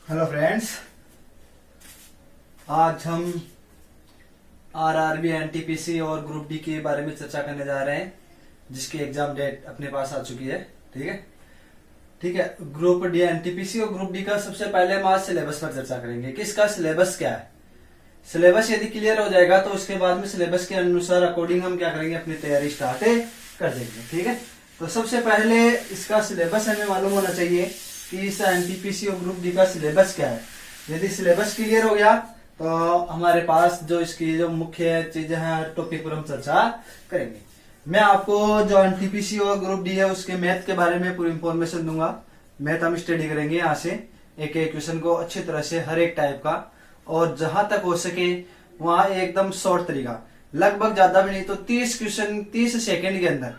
Hello friends, आज हम RRB, NTPC और ग्रुप डी के बारे में चर्चा करने जा रहे हैं, जिसकी एग्जाम डेट अपने पास आ चुकी है। ठीक है। ग्रुप डी, एनटीपीसी और ग्रुप डी का सबसे पहले हम आज सिलेबस पर चर्चा करेंगे कि इसका सिलेबस क्या है। सिलेबस यदि क्लियर हो जाएगा तो उसके बाद में सिलेबस के अनुसार अकॉर्डिंग हम क्या करेंगे, अपनी तैयारी स्टार्ट कर देंगे। ठीक है। तो सबसे पहले इसका सिलेबस हमें मालूम होना चाहिए कि इस एनटीपीसी और ग्रुप डी का सिलेबस क्या है। यदि सिलेबस क्लियर हो गया तो हमारे पास जो इसकी जो मुख्य चीजें हैं, टॉपिक पर हम चर्चा करेंगे। मैं आपको जो एनटीपीसी और ग्रुप डी है उसके मैथ के बारे में पूरी इंफॉर्मेशन दूंगा। मैथ हम स्टडी करेंगे यहाँ से एक एक क्वेश्चन को अच्छी तरह से, हर एक टाइप का, और जहां तक हो सके वहां एकदम शॉर्ट तरीका, लगभग ज्यादा भी नहीं तो 30 क्वेश्चन 30 सेकंड के अंदर,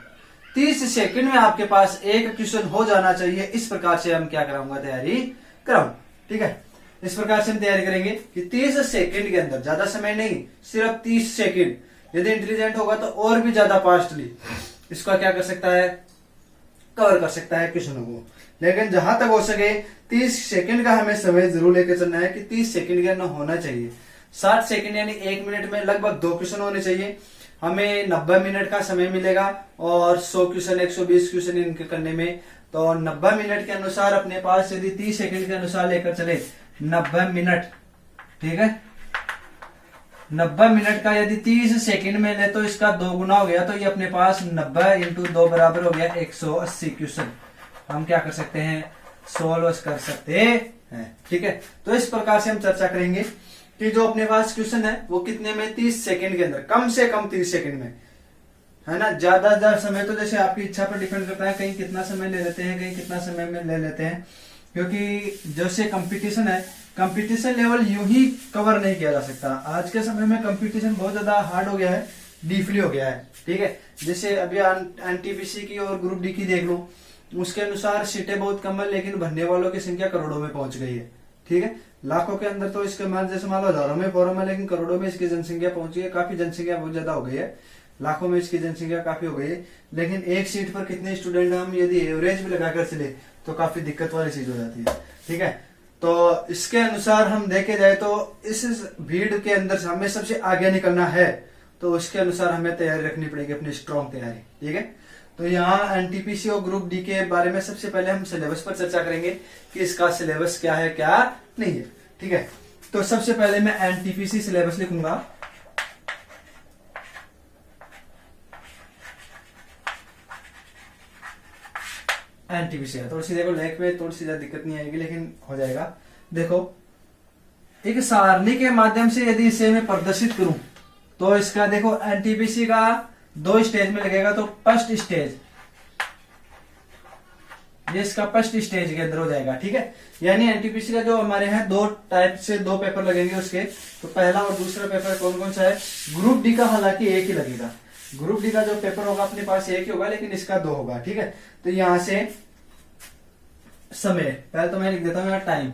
30 सेकंड में आपके पास एक क्वेश्चन हो जाना चाहिए। इस प्रकार से हम क्या कराऊंगा, तैयारी कराऊंगा। ठीक है। इस प्रकार से हम तैयारी करेंगे कि 30 सेकंड के अंदर, ज्यादा समय नहीं, सिर्फ 30 सेकंड। यदि इंटेलिजेंट होगा तो और भी ज्यादा फास्टली इसका क्या कर सकता है, कवर कर सकता है क्वेश्चनों को। लेकिन जहां तक हो सके 30 सेकंड का हमें समय जरूर लेकर चलना है कि 30 सेकंड के अंदर होना चाहिए। 60 सेकंड यानी 1 मिनट में लगभग 2 क्वेश्चन होने चाहिए। हमें 90 मिनट का समय मिलेगा और 100 क्वेश्चन 120 क्वेश्चन इनके करने में। तो 90 मिनट के अनुसार अपने पास यदि 30 सेकंड के अनुसार लेकर चले 90 मिनट, ठीक है, 90 मिनट का यदि 30 सेकंड में ले तो इसका 2 गुना हो गया। तो ये अपने पास 90 इंटू 2 बराबर हो गया 180 क्वेश्चन। हम क्या कर सकते हैं, सोल्व कर सकते हैं। ठीक है। तो इस प्रकार से हम चर्चा करेंगे कि जो अपने पास क्वेश्चन है वो कितने में, 30 सेकंड के अंदर, कम से कम 30 सेकंड में, है ना। ज्यादा समय तो जैसे आपकी इच्छा पर डिपेंड करता है, कहीं कितना समय ले लेते हैं, कहीं कितना समय में ले लेते हैं, क्योंकि जैसे कंपटीशन है, कंपटीशन लेवल यूं ही कवर नहीं किया जा सकता। आज के समय में कंपटीशन बहुत ज्यादा हार्ड हो गया है, डीपली हो गया है। ठीक है। जैसे अभी एनटीपीसी की और ग्रुप डी की देख लो, उसके अनुसार सीटें बहुत कम है, लेकिन भरने वालों की संख्या करोड़ों में पहुंच गई है। ठीक है। लाखों के अंदर तो इसके मान जैसे मान लो हजारों में फॉर्म है, लेकिन करोड़ों में इसकी जनसंख्या पहुंची है। काफी जनसंख्या बहुत ज्यादा हो गई है, लाखों में इसकी जनसंख्या काफी हो गई है। लेकिन एक सीट पर कितने स्टूडेंट हम यदि एवरेज भी लगाकर चले तो काफी दिक्कत वाली चीज हो जाती है। ठीक है। तो इसके अनुसार हम देखे जाए तो इस भीड़ के अंदर से हमें सबसे आगे निकलना है, तो उसके अनुसार हमें तैयारी रखनी पड़ेगी, अपनी स्ट्रॉन्ग तैयारी। ठीक है। तो यहाँ एनटीपीसी और ग्रुप डी के बारे में सबसे पहले हम सिलेबस पर चर्चा करेंगे कि इसका सिलेबस क्या है, क्या नहीं है। ठीक है। तो सबसे पहले मैं एनटीपीसी सिलेबस लिखूंगा। एनटीपीसी है, थोड़ी सी देखो लेख में थोड़ी सी ज्यादा दिक्कत नहीं आएगी, लेकिन हो जाएगा। देखो, एक सारणी के माध्यम से यदि इसे मैं प्रदर्शित करूं तो इसका देखो एनटीपीसी का 2 स्टेज में लगेगा। तो फर्स्ट स्टेज, ये इसका फर्स्ट स्टेज के अंदर हो जाएगा। ठीक है। यानी एनटीपीसी का जो हमारे यहाँ 2 टाइप से 2 पेपर लगेंगे उसके। तो पहला और दूसरा पेपर कौन कौन सा है, ग्रुप डी का हालांकि एक ही लगेगा। ग्रुप डी का जो पेपर होगा अपने पास एक ही होगा, लेकिन इसका 2 होगा। ठीक है। तो यहां से समय, पहले तो मैं लिख देता हूं यहाँ टाइम।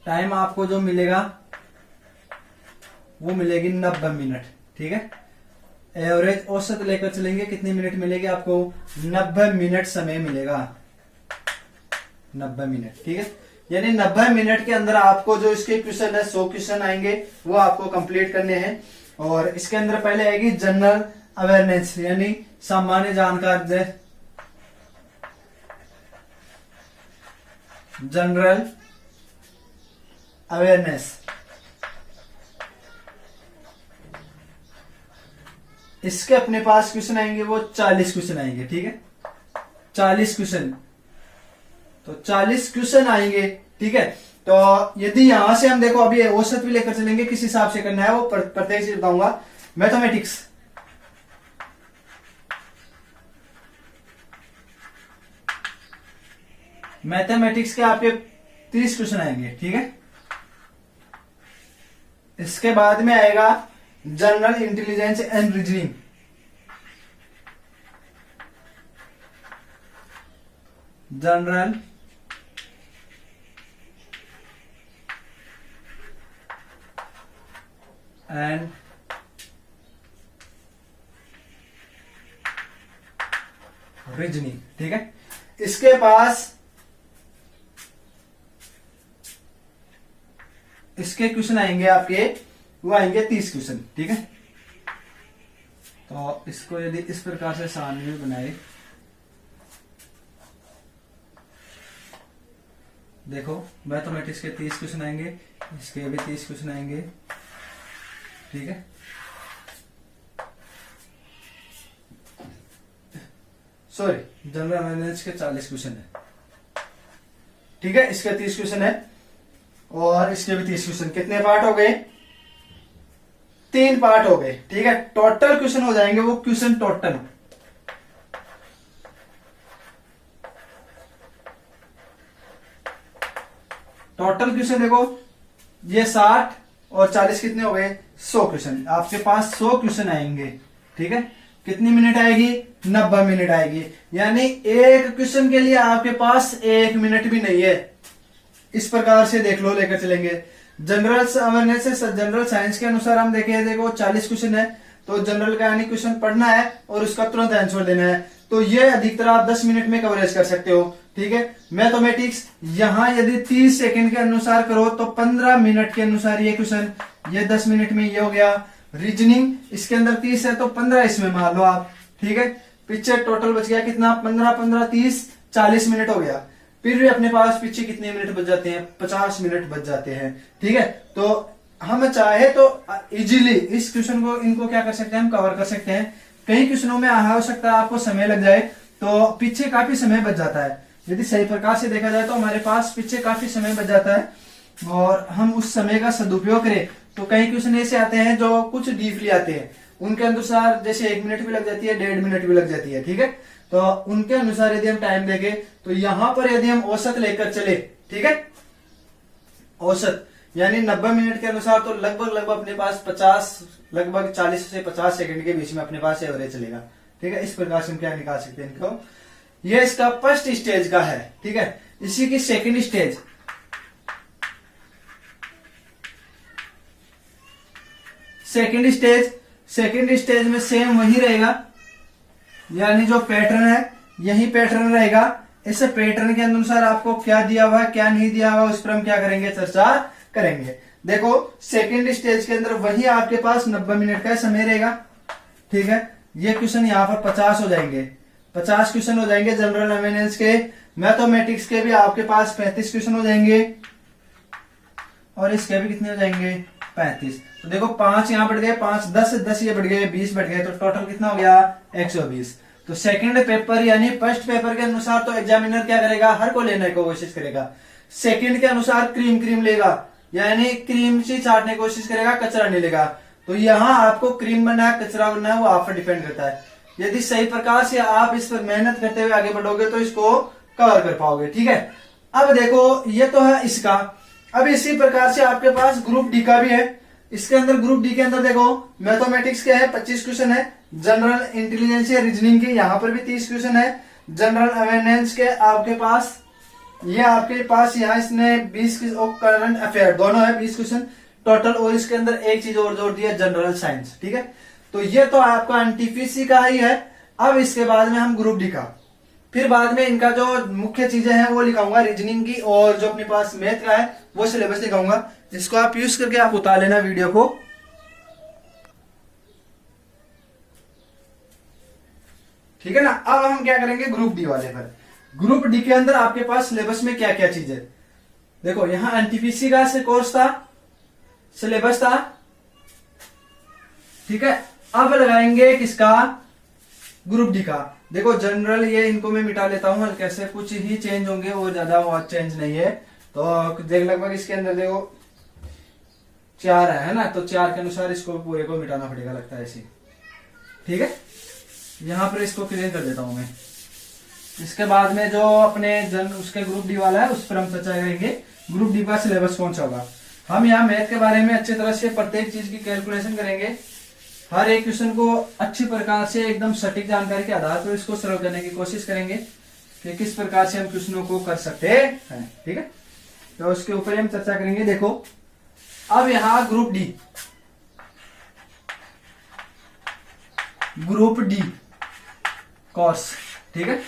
टाइम आपको जो मिलेगा वो मिलेगी 90 मिनट। ठीक है। एवरेज औसत लेकर चलेंगे, कितने मिनट मिलेगी आपको, 90 मिनट समय मिलेगा, 90 मिनट। ठीक है। यानी 90 मिनट के अंदर आपको जो इसके क्वेश्चन है, 100 क्वेश्चन आएंगे, वो आपको कंप्लीट करने हैं। और इसके अंदर पहले आएगी जनरल अवेयरनेस, यानी सामान्य जानकारी, जनरल अवेयरनेस। इसके अपने पास क्वेश्चन आएंगे वो 40 क्वेश्चन आएंगे। ठीक है। 40 क्वेश्चन, तो 40 क्वेश्चन आएंगे। ठीक है। तो यदि यहां से हम देखो, अभी औसत भी लेकर चलेंगे, किस हिसाब से करना है वो प्रत्येक चीज बताऊंगा। मैथमेटिक्स, मैथमेटिक्स के आपके 30 क्वेश्चन आएंगे। ठीक है। इसके बाद में आएगा general intelligence and reasoning, general and reasoning. ठीक है। इसके पास इसके क्वेश्चन आएंगे आपके, वो आएंगे 30 क्वेश्चन, ठीक है। तो इसको यदि इस प्रकार से सारणी बनाए, देखो मैथमेटिक्स के 30 क्वेश्चन आएंगे, इसके भी 30 क्वेश्चन आएंगे, ठीक है। सॉरी, जनरल अवेयरनेस के 40 क्वेश्चन है, ठीक है। इसके 30 क्वेश्चन है और इसके भी 30 क्वेश्चन। कितने पार्ट हो गए? 3 पार्ट हो गए, ठीक है। टोटल क्वेश्चन हो जाएंगे वो क्वेश्चन टोटल क्वेश्चन देखो, ये 60 और 40 कितने हो गए? 100 क्वेश्चन। आपके पास 100 क्वेश्चन आएंगे, ठीक है। कितनी मिनट आएगी? 90 मिनट आएगी। यानी एक क्वेश्चन के लिए आपके पास 1 मिनट भी नहीं है। इस प्रकार से देख लो, लेकर चलेंगे। जनरल अवेयरनेस से जनरल साइंस के अनुसार हम देखें, देखो 40 क्वेश्चन है, तो जनरल का यानी क्वेश्चन पढ़ना है और उसका तुरंत आंसर देना है। तो ये अधिकतर आप 10 मिनट में कवरेज कर सकते हो, ठीक है। मैथमेटिक्स यहां यदि 30 सेकंड के अनुसार करो तो 15 मिनट के अनुसार ये क्वेश्चन, ये 10 मिनट में ये हो गया। रीजनिंग इसके अंदर 30 है तो 15 इसमें मान लो आप, ठीक है। पीछे टोटल बच गया कितना? 15 15 30 40 मिनट हो गया। फिर भी अपने पास पीछे कितने मिनट बच जाते हैं? 50 मिनट बच जाते हैं, ठीक है। तो हम चाहे तो इजीली इस क्वेश्चन को, इनको क्या कर सकते हैं, हम कवर कर सकते हैं। कई क्वेश्चनों में हो सकता है आपको समय लग जाए, तो पीछे काफी समय बच जाता है। यदि सही प्रकार से देखा जाए तो हमारे पास पीछे काफी समय बच जाता है और हम उस समय का सदुपयोग करें। तो कई क्वेश्चन ऐसे आते हैं जो कुछ डीपली आते हैं, उनके अनुसार जैसे 1 मिनट भी लग जाती है, 1.5 मिनट भी लग जाती है, ठीक है। तो उनके अनुसार यदि हम टाइम देंगे तो यहां पर यदि हम औसत लेकर चले, ठीक है, औसत यानी 90 मिनट के अनुसार, तो लगभग अपने पास 40 से 50 सेकंड के बीच में अपने पास एवरेज चलेगा, ठीक है। इस प्रकार से हम क्या निकाल सकते हैं इनको। ये इसका फर्स्ट स्टेज का है, ठीक है। इसी की सेकंड स्टेज, सेकंड स्टेज में सेम वही रहेगा, यानी जो पैटर्न है यही पैटर्न रहेगा। इस पैटर्न के अनुसार आपको क्या दिया हुआ है, क्या नहीं दिया हुआ, उस पर हम क्या करेंगे, चर्चा करेंगे। देखो सेकंड स्टेज के अंदर वही आपके पास 90 मिनट का समय रहेगा, ठीक है। ये क्वेश्चन यहाँ पर 50 हो जाएंगे, 50 क्वेश्चन हो जाएंगे जनरल अवेयरनेस के। मैथमेटिक्स के भी आपके पास 35 क्वेश्चन हो जाएंगे और इसके भी कितने हो जाएंगे, 35। तो देखो 5 यहां बढ़ गए, 5 10 ये बढ़ गए, 20 बढ़ गए, तो टोटल कितना हो गया, 120। तो सेकंड पेपर यानी फर्स्ट पेपर के अनुसार तो एग्जामिनर क्या करेगा, हर को लेने की कोशिश करेगा। सेकंड के अनुसार क्रीम लेगा, यानी क्रीम से चाटने की कोशिश करेगा, कचरा नहीं लेगा। तो यहाँ आपको क्रीम बनना है, कचरा बनना है, वो आप पर डिपेंड करता है। यदि सही प्रकार से आप इस पर मेहनत करते हुए आगे बढ़ोगे तो इसको कवर कर पाओगे, ठीक है। अब देखो ये तो है इसका। अब इसी प्रकार से आपके पास ग्रुप डी का भी है। इसके अंदर ग्रुप डी के अंदर देखो मैथमेटिक्स के है 25 क्वेश्चन है, जनरल इंटेलिजेंस या रीजनिंग के यहाँ पर भी 30 क्वेश्चन है, जनरल अवेयरनेस के आपके पास यहाँ इसने 20 करंट अफेयर दोनों है 20 क्वेश्चन टोटल, और इसके अंदर एक चीज और जोड़ दिया, जनरल साइंस, ठीक है। तो ये तो आपका एनटीपीसी का ही है। अब इसके बाद में हम ग्रुप डी का, फिर बाद में इनका जो मुख्य चीजें हैं वो लिखाऊंगा रीजनिंग की, और जो अपने पास मैथ का है वो सिलेबस लिखाऊंगा। इसको आप यूज करके आप उतार लेना वीडियो को। ठीक है ना। अब हम क्या करेंगे ग्रुप डी वाले पर। ग्रुप डी के अंदर आपके पास सिलेबस में क्या क्या चीज है, देखो यहां एनटीपीसी का कोर्स था, सिलेबस था, ठीक है। अब लगाएंगे किसका, ग्रुप डी का। देखो जनरल ये इनको मैं मिटा लेता हूं, कैसे कुछ ही चेंज होंगे, वो ज्यादा बहुत चेंज नहीं है। तो देख लगभग इसके अंदर देखो 4 है ना, तो 4 के अनुसार इसको पूरे को मिटाना पड़ेगा लगता है ऐसे, ठीक है। यहां पर इसको क्लियर कर देता हूं मैं। इसके बाद में जो अपने उसके ग्रुप डी वाला है उस पर हम चर्चा करेंगे, ग्रुप डी का सिलेबस कौन सा होगा। हम यहाँ मैथ के बारे में अच्छी तरह से प्रत्येक चीज की कैलकुलेशन करेंगे, हर एक क्वेश्चन को अच्छी प्रकार से एकदम सटीक जानकारी के आधार पर इसको सरल करने की कोशिश करेंगे कि किस प्रकार से हम क्वेश्चनों को कर सकते हैं, ठीक है। तो उसके ऊपर हम चर्चा करेंगे। देखो अब यहाँ ग्रुप डी कोर्स, ठीक है।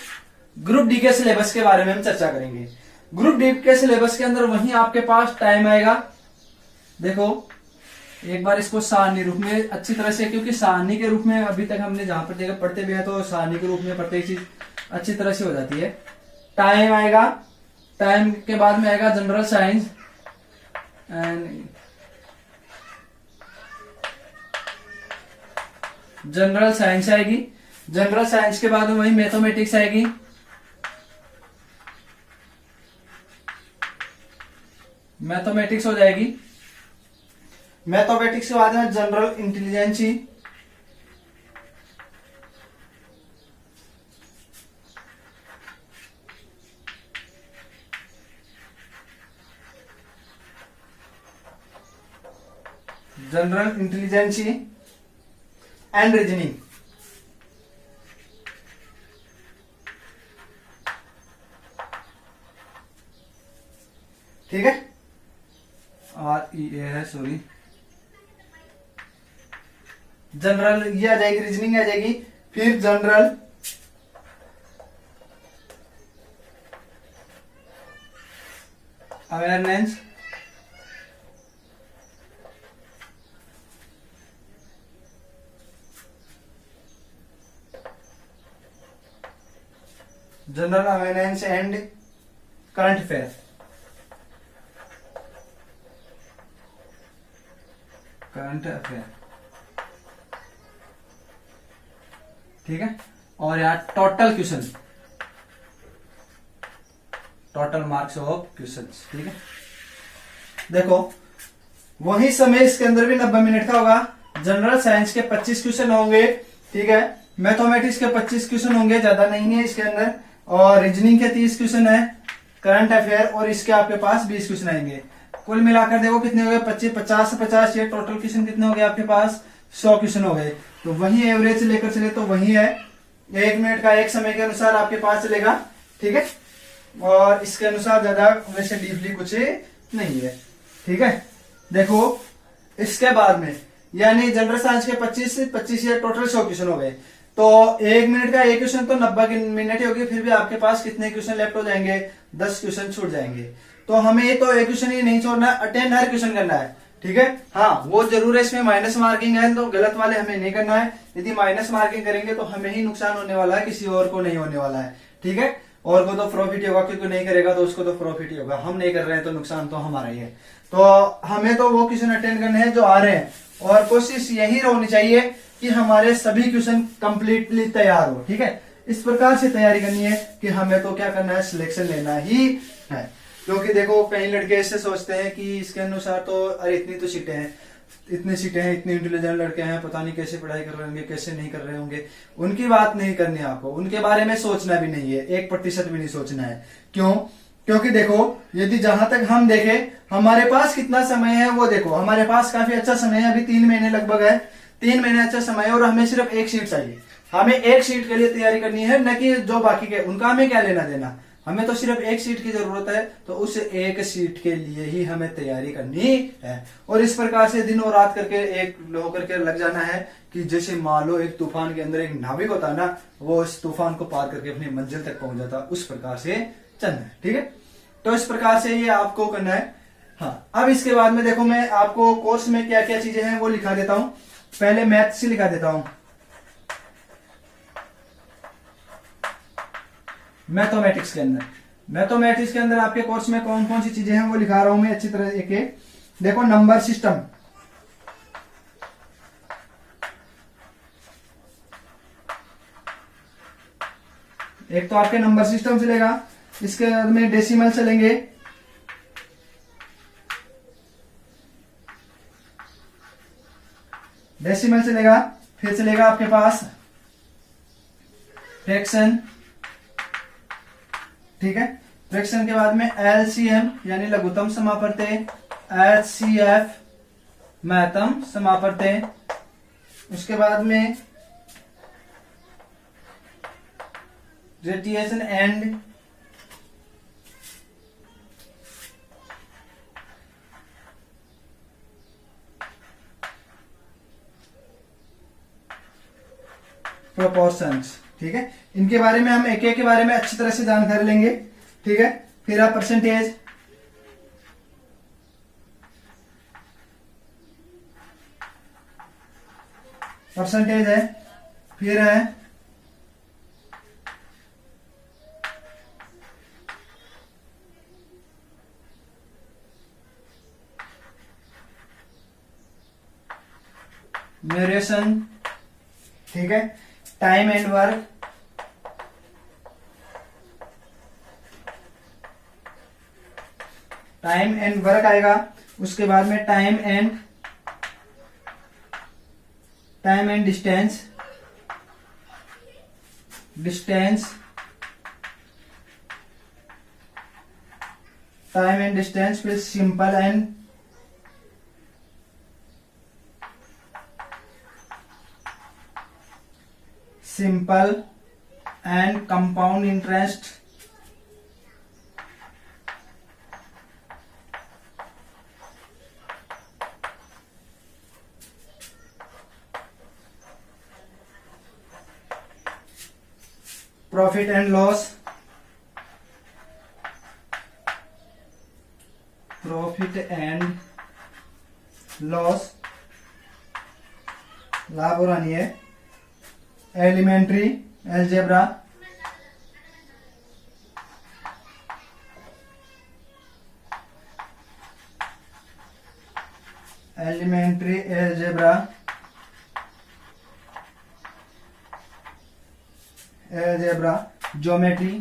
ग्रुप डी के सिलेबस के बारे में हम चर्चा करेंगे। ग्रुप डी के सिलेबस के अंदर वही आपके पास टाइम आएगा, देखो एक बार इसको सारणी रूप में अच्छी तरह से, क्योंकि सारणी के रूप में अभी तक हमने जहां पर देखा पढ़ते भी है तो सारणी के रूप में प्रत्येक चीज अच्छी तरह से हो जाती है। टाइम आएगा, टाइम के बाद में आएगा general science and general science आएगी। जनरल साइंस के बाद में वही मैथमेटिक्स आएगी। मैथमेटिक्स हो जाएगी। मैथमेटिक्स के बाद में general intelligence, general intelligence and reasoning. ठीक है, REA है, सॉरी, जनरल ये आ जाएगी, रीजनिंग आ जाएगी। फिर general awareness, general awareness and current affair. Current affair, ठीक है। और यहाँ total question, total marks of question, ठीक है। देखो वही समय इसके अंदर भी 90 मिनट का होगा। जनरल साइंस के 25 क्वेश्चन होंगे, ठीक है। मैथमेटिक्स के 25 क्वेश्चन होंगे, ज्यादा नहीं है इसके अंदर। और रीजनिंग के 30 क्वेश्चन है। करंट अफेयर और इसके आपके पास 20 क्वेश्चन आएंगे। कुल मिलाकर देखो कितने हो गए, 25, 50 से 50, ये टोटल क्वेश्चन कितने हो गए आपके पास, 100 क्वेश्चन हो गए। तो वही एवरेज लेकर चले तो वही है, 1 मिनट का एक समय के अनुसार आपके पास चलेगा, ठीक है। और इसके अनुसार ज्यादा वैसे डीपली कुछ नहीं है, ठीक है। देखो इसके बाद में यानी जनरल साइंस के 25 या टोटल 100 क्वेश्चन हो गए। तो 1 मिनट का एक क्वेश्चन तो 90 मिनट ही होगी। फिर भी आपके पास कितने क्वेश्चन लेफ्ट हो जाएंगे, 10 क्वेश्चन छूट जाएंगे। तो हमें तो एक क्वेश्चन ही नहीं छोड़ना, अटेंड हर क्वेश्चन करना है, ठीक है। हाँ वो जरूर है, इसमें माइनस मार्किंग है तो गलत वाले हमें नहीं करना है। यदि माइनस मार्किंग करेंगे तो हमें ही नुकसान होने वाला है, किसी और को नहीं होने वाला है, ठीक है। और को तो प्रॉफिट ही होगा, क्योंकि नहीं करेगा तो उसको तो प्रॉफिट ही होगा। हम नहीं कर रहे हैं तो नुकसान तो हमारा ही है। तो हमें तो वो क्वेश्चन अटेंड करने हैं जो आ रहे हैं, और कोशिश यही होनी चाहिए कि हमारे सभी क्वेश्चन कंप्लीटली तैयार हो, ठीक है। इस प्रकार से तैयारी करनी है कि हमें तो क्या करना है, सिलेक्शन लेना ही है। क्योंकि देखो कई लड़के ऐसे सोचते हैं कि इसके अनुसार तो अरे इतनी तो सीटें हैं, इतनी सीटें हैं, इतने इंटेलिजेंट लड़के हैं, पता नहीं कैसे पढ़ाई कर रहे होंगे, कैसे नहीं कर रहे होंगे। उनकी बात नहीं करनी है आपको, उनके बारे में सोचना भी नहीं है, 1% भी नहीं सोचना है। क्यों? क्योंकि देखो यदि जहां तक हम देखें हमारे पास कितना समय है, वो देखो हमारे पास काफी अच्छा समय है, अभी 3 महीने लगभग है। 3 महीने अच्छा समय है और हमें सिर्फ एक सीट चाहिए। हमें एक सीट के लिए तैयारी करनी है, न कि जो बाकी के उनका हमें क्या लेना देना। हमें तो सिर्फ एक सीट की जरूरत है, तो उस एक सीट के लिए ही हमें तैयारी करनी है। और इस प्रकार से दिन और रात करके एक होकर के लग जाना है कि जैसे मान लो एक तूफान के अंदर एक नाविक होता है ना, वो इस तूफान को पार करके अपनी मंजिल तक पहुंच जाता, उस प्रकार से चलना है, ठीक है। तो इस प्रकार से ये आपको करना है। हाँ अब इसके बाद में देखो मैं आपको कोर्स में क्या क्या चीजें हैं वो लिखा देता हूं। पहले मैथ से लिखा देता हूं, मैथमेटिक्स के अंदर आपके कोर्स में कौन कौन सी चीजें हैं वो लिखा रहा हूं मैं अच्छी तरह एक। देखो नंबर सिस्टम, एक तो आपके नंबर सिस्टम चलेगा, इसके बाद में डेसिमल चलेंगे, डेसिमल चलेगा, फिर चलेगा आपके पास फ्रैक्शन, ठीक है। फ्रैक्शन के बाद में एलसीएम यानी लघुत्तम समापवर्तय, एचसीएफ महत्तम समापवर्तय, उसके बाद में रेडिएशन एंड प्रोपोर्शंस, ठीक है। इनके बारे में हम एक एक के बारे में अच्छी तरह से जानकारी लेंगे, ठीक है। फिर आप परसेंटेज, परसेंटेज है, फिर है ड्यूरेशन, ठीक है, time and work, time and work आएगा। उसके बाद में time and distance, time and distance, फिर simple and compound interest, profit and loss, लाभ और हानि है, elementary algebra, geometry,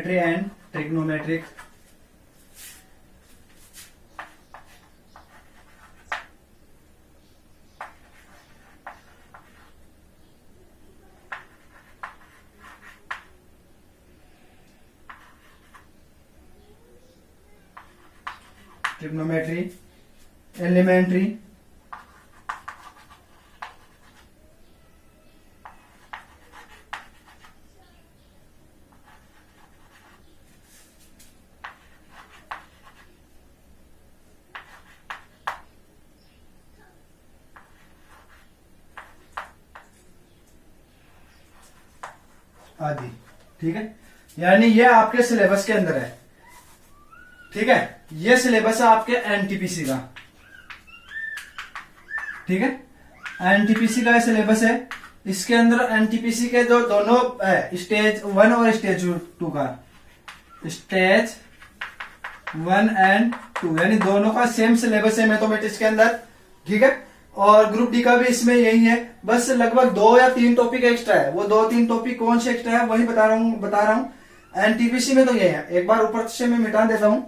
and trigonometric, elementary, आदि। ठीक है, यानी ये आपके सिलेबस के अंदर है। ठीक है, ये सिलेबस है आपके एनटीपीसी का। ठीक है, एनटीपीसी का सिलेबस है। इसके अंदर एनटीपीसी के जो दोनों है, स्टेज 1 और स्टेज 2 का, स्टेज 1 एंड 2, यानी दोनों का सेम सिलेबस है मैथमेटिक्स के अंदर। ठीक है, और ग्रुप डी का भी इसमें यही है, बस लगभग 2 या 3 टॉपिक एक्स्ट्रा है। वो 2-3 टॉपिक कौन से एक्स्ट्रा है वही बता रहा हूं। एनटीपीसी में तो ये है, एक बार ऊपर से मैं मिटा देता हूं,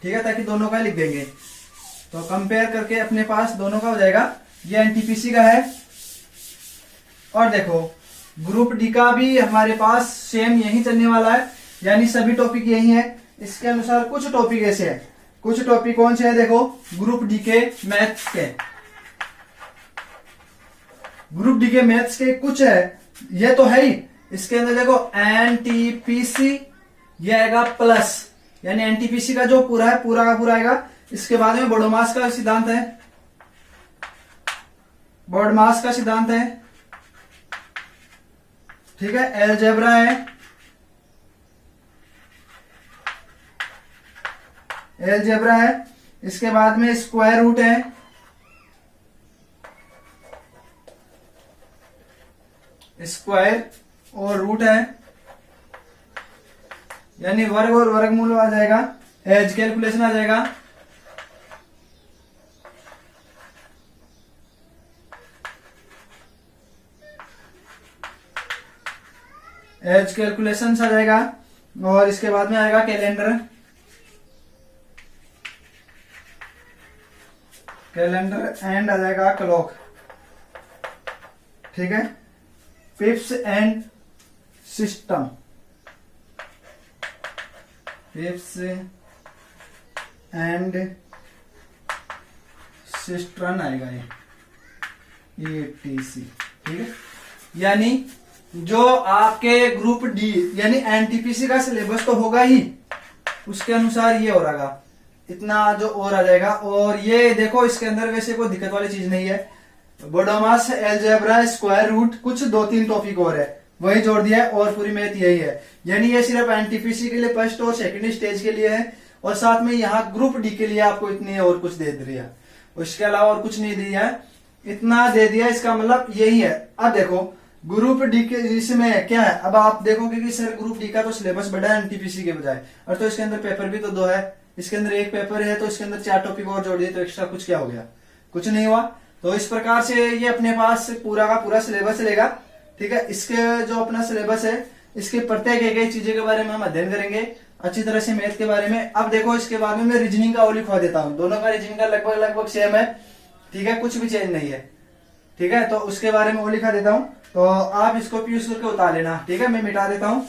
ठीक है, ताकि दोनों का लिख देंगे तो कंपेयर करके अपने पास दोनों का हो जाएगा। ये एनटीपीसी का है। और देखो ग्रुप डी का भी हमारे पास सेम यही चलने वाला है, यानी सभी टॉपिक यही है। इसके अनुसार कुछ टॉपिक ऐसे है, कुछ टॉपिक कौन से है देखो, ग्रुप डी के मैथ्स के, ग्रुप डी के मैथ्स के कुछ है, ये तो है ही। इसके अंदर देखो एनटीपीसी ये आएगा प्लस, यानी एनटीपीसी का जो पूरा है पूरा का पूरा आएगा। इसके बाद में बोडोमास का सिद्धांत है, बोडमास का सिद्धांत है। ठीक है, एलजेब्रा है, एलजेब्रा है। इसके बाद में स्क्वायर रूट है, स्क्वायर और रूट है, यानी वर्ग और वर्गमूल आ जाएगा, एज कैलकुलेशन आ जाएगा। एज कैलकुलेशन आ जाएगा। और इसके बाद में आएगा कैलेंडर, एंड आ जाएगा क्लॉक। ठीक है, पिप्स एंड सिस्टम, पिप्स एंड सिस्टम आएगा ये ETC। ठीक है, यानी जो आपके ग्रुप डी यानी एनटीपीसी का सिलेबस तो होगा ही, उसके अनुसार ये हो रहा इतना जो और आ जाएगा। और ये देखो इसके अंदर वैसे कोई दिक्कत वाली चीज नहीं है। बोडोमास, एलजेब्रा, स्क्वायर रूट, कुछ 2-3 टॉपिक और है, वही जोड़ दिया है और पूरी मैथ यही है। यानी ये सिर्फ एनटीपीसी के लिए फर्स्ट और सेकंड स्टेज के लिए है, और साथ में यहाँ ग्रुप डी के लिए आपको इतनी और कुछ दे दिया, उसके अलावा और कुछ नहीं दिया है, इतना दे दिया। इसका मतलब यही है। अब देखो ग्रुप डी के इसमें क्या है, अब आप देखोगे कि सर ग्रुप डी का तो सिलेबस बड़ा है एनटीपीसी के बजाय, और तो इसके अंदर पेपर भी तो 2 है, इसके अंदर एक पेपर है, तो इसके अंदर 4 टॉपिक और जोड़ दिए, तो एक्स्ट्रा कुछ क्या हो गया, कुछ नहीं हुआ। तो इस प्रकार से ये अपने पास पूरा का पूरा सिलेबस लेगा, ठीक है। इसके जो अपना सिलेबस है, इसके प्रत्येक एक एक चीजों के बारे में हम अध्ययन करेंगे अच्छी तरह से, मैथ के बारे में। अब देखो इसके बाद में मैं रीजनिंग का वो लिखवा देता हूँ, दोनों का रीजनिंग का लगभग लगभग सेम है, ठीक है, कुछ भी चेंज नहीं है, ठीक है। तो उसके बारे में वो लिखा देता हूँ, तो आप इसको यूज करके उतार लेना, ठीक है। मैं मिटा देता हूँ।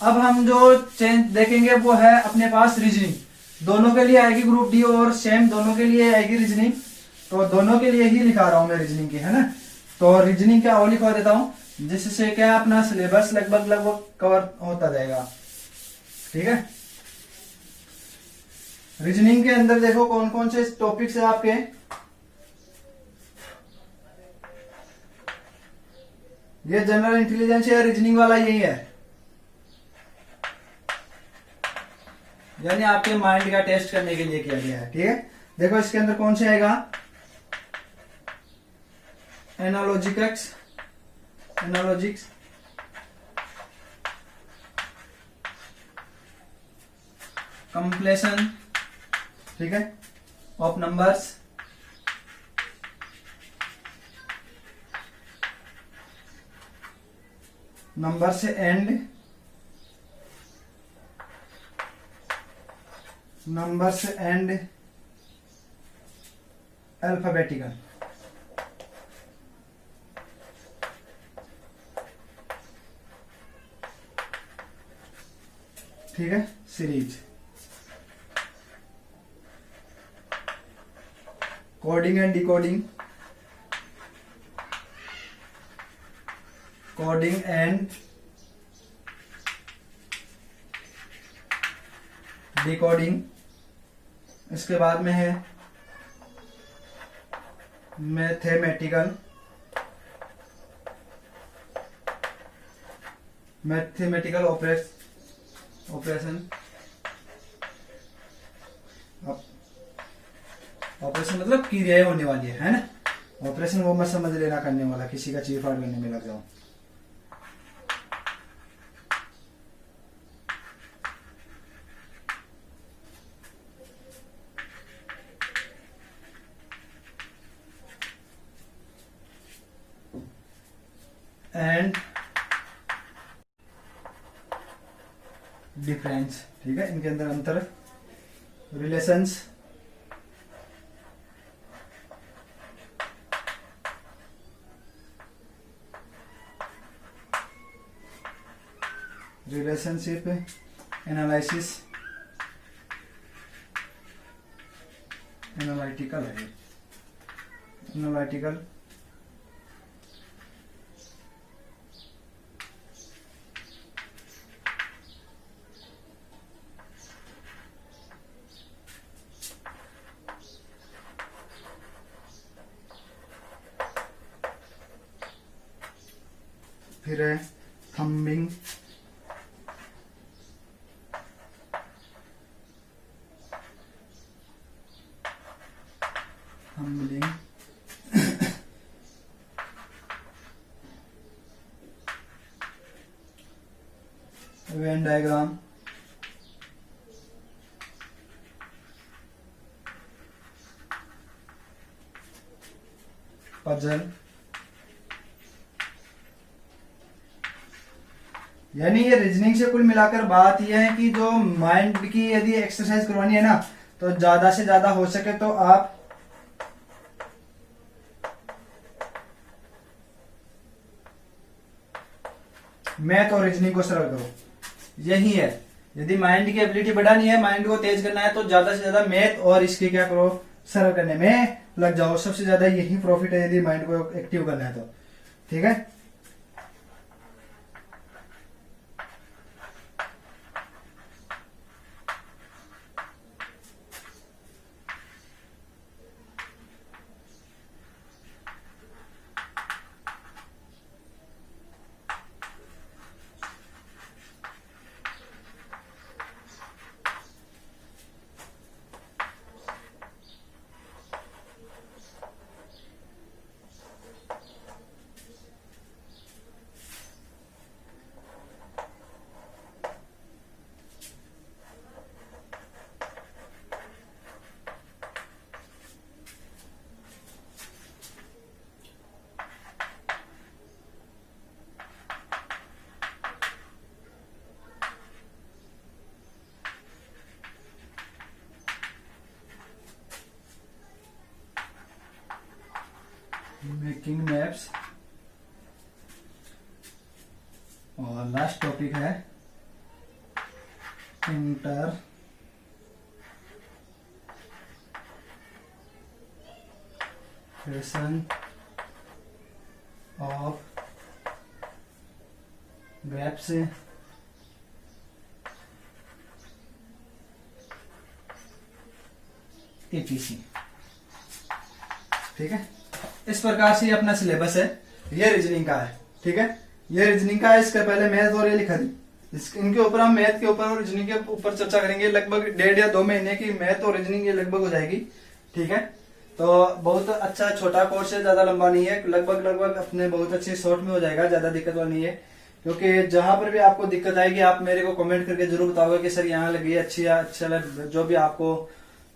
अब हम जो चेंज देखेंगे वो है अपने पास रीजनिंग, दोनों के लिए आएगी ग्रुप डी और सेम दोनों के लिए आएगी रीजनिंग, तो दोनों के लिए ही लिखा रहा हूं मैं रीजनिंग की, है ना। तो रीजनिंग का वो लिखवा देता हूं, जिससे क्या अपना सिलेबस लगभग लगभग कवर होता जाएगा, ठीक है। रीजनिंग के अंदर देखो कौन कौन से टॉपिक्स है आपके, ये जनरल इंटेलिजेंस है, रीजनिंग वाला यही है, यानी आपके माइंड का टेस्ट करने के लिए किया गया है, ठीक है। देखो इसके अंदर कौन से आएगा, एनालॉजिक्स, एनालॉजिक्स, कंप्लेशन, ठीक है, ऑफ नंबर्स, नंबर से एंड, नंबर से एंड अल्फाबेटिकल, ठीक है, series, coding and decoding, coding and decoding. इसके बाद में है मैथमेटिकल, मैथमेटिकल ऑपरेशन, ऑपरेशन मतलब क्रियाएं होने वाली है ना। ऑपरेशन वो मत समझ लेना करने वाला, किसी का चीर फाड़ करने में लग जाओ। एंड डिफरेंस, ठीक है, इनके अंदर अंतर, रिलेशंस, रिलेशनशिप, एनालिसिस, एनालिटिकल है, एनालिटिकल, फिर है थंबिंग, थंबलिंग, वेन डायग्राम, पजल। यानी ये रीजनिंग से कुल मिलाकर बात यह है कि जो माइंड की यदि एक्सरसाइज करवानी है ना, तो ज्यादा से ज्यादा हो सके तो आप मैथ और रीजनिंग को सरल करो, यही है। यदि माइंड की एबिलिटी बढ़ानी है, माइंड को तेज करना है, तो ज्यादा से ज्यादा मैथ और इसकी क्या करो, सरल करने में लग जाओ। सबसे ज्यादा यही प्रॉफिट है यदि माइंड को एक्टिव करना है तो, ठीक है। मेकिंग मैप्स, और लास्ट टॉपिक है इंटरप्रेशन ऑफ ग्राफ्स एपीसी। ठीक है, इस प्रकार से ये अपना सिलेबस है, ये रीजनिंग का है। ठीक है, ये रीजनिंग का है, इसके पहले मैथ और ये लिखा दी, इनके ऊपर हम मैथ के ऊपर और रीजनिंग के ऊपर चर्चा करेंगे। लगभग 1.5 या 2 महीने की मैथ और रीजनिंग ये लगभग हो जाएगी। ठीक है, तो बहुत अच्छा छोटा कोर्स है, ज्यादा लंबा नहीं है, लगभग अपने बहुत अच्छे शॉर्ट में हो जाएगा, ज्यादा दिक्कत वाला नहीं है। क्योंकि जहां पर भी आपको दिक्कत आएगी आप मेरे को कमेंट करके जरूर बताओगे कि सर यहाँ लगी अच्छी या अच्छा जो भी आपको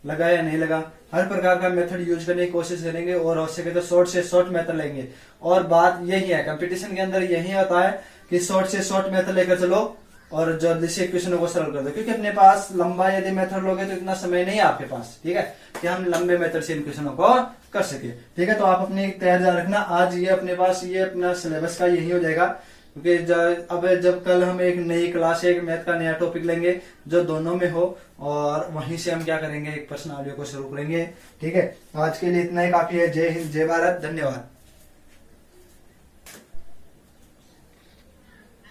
लगा या नहीं लगा। हर प्रकार का मेथड यूज करने की कोशिश करेंगे और हो सके तो शॉर्ट से शॉर्ट मेथड लेंगे। और बात यही है, कंपटीशन के अंदर यही होता है कि शॉर्ट से शॉर्ट मेथड लेकर चलो और जल्दी से क्वेश्चनों को सरल कर दो। क्योंकि अपने पास लंबा यदि मेथड लोगे तो इतना समय नहीं है आपके पास, ठीक है, कि हम लंबे मेथड से इन क्वेश्चनों को कर सके। ठीक है, तो आप अपनी तैयार रखना। आज ये अपने पास ये अपना सिलेबस का यही हो जाएगा। क्योंकि अब जब कल हम एक नई क्लास, एक मैथ का नया टॉपिक लेंगे जो दोनों में हो, और वहीं से हम क्या करेंगे, एक प्रश्नावली को शुरू करेंगे। ठीक है, आज के लिए इतना ही काफी है। जय हिंद, जय भारत, धन्यवाद।